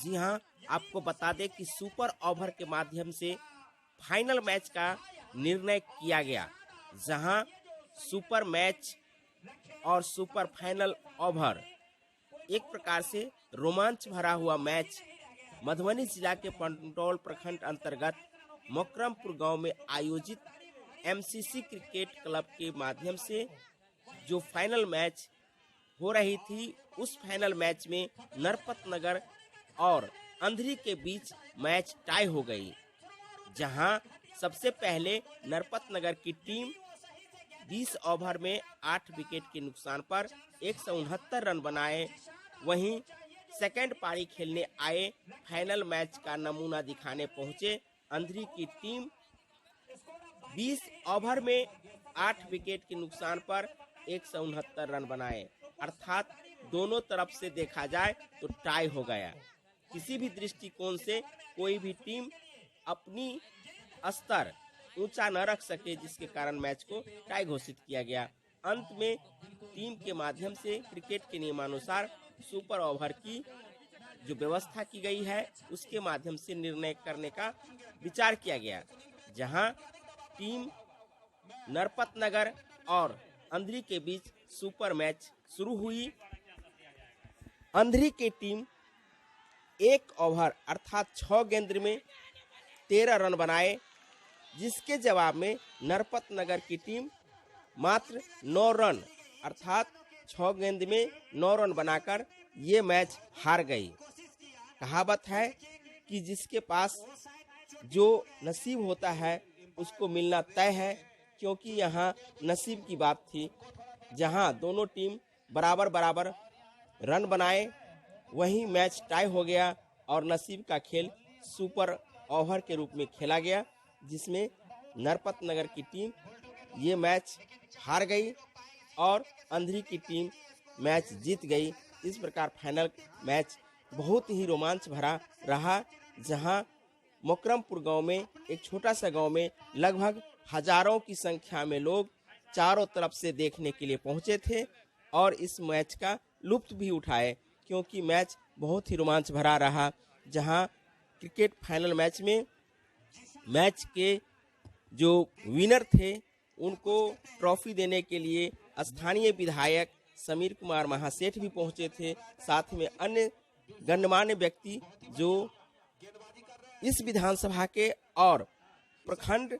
जी हां, आपको बता दें कि सुपर ओवर के माध्यम से फाइनल मैच का निर्णय किया गया, जहां सुपर मैच और सुपर फाइनल ओवर एक प्रकार से रोमांच भरा हुआ मैच मधुबनी जिला के पंडौल प्रखंड अंतर्गत मोकरमपुर गांव में आयोजित एमसीसी क्रिकेट क्लब के माध्यम से जो फाइनल मैच हो रही थी, उस फाइनल मैच में नरपत नगर और अंधरी के बीच मैच टाई हो गई, जहां सबसे पहले नरपत नगर की टीम 20 ओवर में 8 विकेट के नुकसान पर 169 रन बनाए। वहीं सेकेंड पारी खेलने आए फाइनल मैच का नमूना दिखाने पहुंचे अंधरी की टीम 20 ओवर में 8 विकेट के नुकसान पर 169 रन बनाए, अर्थात दोनों तरफ से देखा जाए तो टाई हो गया। किसी भी दृष्टिकोण से कोई भी टीम अपनी स्तर ऊंचा न रख सके, जिसके कारण मैच को टाई घोषित किया गया। अंत में टीम के माध्यम से क्रिकेट के नियमानुसार सुपर ओवर की जो व्यवस्था की गई है, उसके माध्यम से निर्णय करने का विचार किया गया, जहां टीम नरपत नगर और अंधरी के बीच सुपर मैच शुरू हुई। अंधरी की टीम 1 ओवर अर्थात 6 गेंद में 13 रन बनाए, जिसके जवाब में नरपत नगर की टीम मात्र 9 रन अर्थात 6 गेंद में 9 रन बनाकर ये मैच हार गई। कहावत है कि जिसके पास जो नसीब होता है उसको मिलना तय है, क्योंकि यहाँ नसीब की बात थी, जहाँ दोनों टीम बराबर बराबर रन बनाए, वहीं मैच टाई हो गया और नसीब का खेल सुपर ओवर के रूप में खेला गया, जिसमें नरपत नगर की टीम ये मैच हार गई और अंधरी की टीम मैच जीत गई। इस प्रकार फाइनल मैच बहुत ही रोमांच भरा रहा, जहां मोकरमपुर गांव में, एक छोटा सा गांव में लगभग हजारों की संख्या में लोग चारों तरफ से देखने के लिए पहुंचे थे और इस मैच का लुत्फ भी उठाए, क्योंकि मैच बहुत ही रोमांच भरा रहा। जहां क्रिकेट फाइनल मैच में मैच के जो विनर थे उनको ट्रॉफी देने के लिए स्थानीय विधायक समीर कुमार महासेठ भी पहुंचे थे, साथ में अन्य गणमान्य व्यक्ति जो इस विधानसभा के और प्रखंड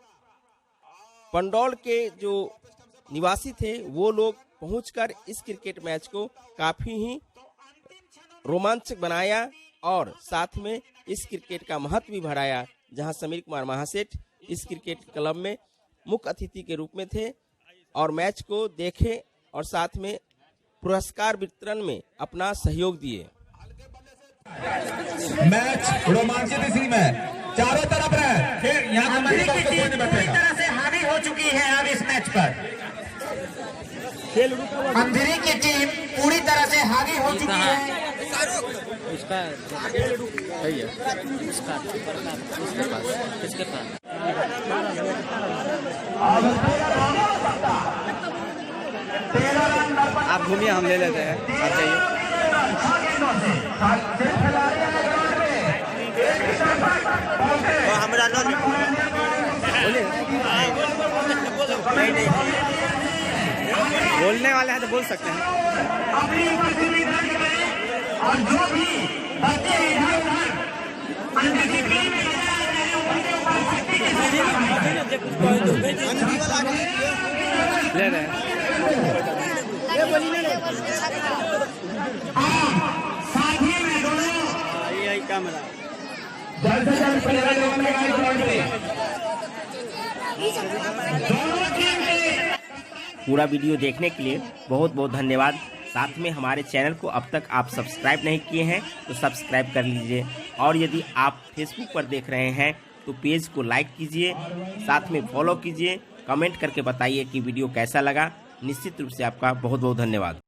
पंडौल के जो निवासी थे, वो लोग पहुंचकर इस क्रिकेट मैच को काफी ही रोमांचक बनाया और साथ में इस क्रिकेट का महत्व भी बढ़ाया, जहां समीर कुमार महासेठ इस क्रिकेट क्लब में मुख्य अतिथि के रूप में थे और मैच को देखे और साथ में पुरस्कार वितरण में अपना सहयोग दिए। मैच रोमांचित इसी में चारों तरफ है, फिर यहाँ अंधरी की टीम पूरी तरह से हावी हो चुकी है। अब इस मैच पर अंधरी की टीम पूरी तरह से हावी हो चुकी है। इसका सही है, इसका किसके पास आप घूमिए, हम ले लेते हैं, आप जाइए। हमारा बोलने वाले हैं तो बोल सकते हैं। और जो भी ले रहे हैं। यही कैमरा पूरा वीडियो देखने के लिए बहुत बहुत धन्यवाद। साथ में हमारे चैनल को अब तक आप सब्सक्राइब नहीं किए हैं तो सब्सक्राइब कर लीजिए, और यदि आप फेसबुक पर देख रहे हैं तो पेज को लाइक कीजिए, साथ में फॉलो कीजिए, कमेंट करके बताइए कि वीडियो कैसा लगा। निश्चित रूप से आपका बहुत बहुत धन्यवाद।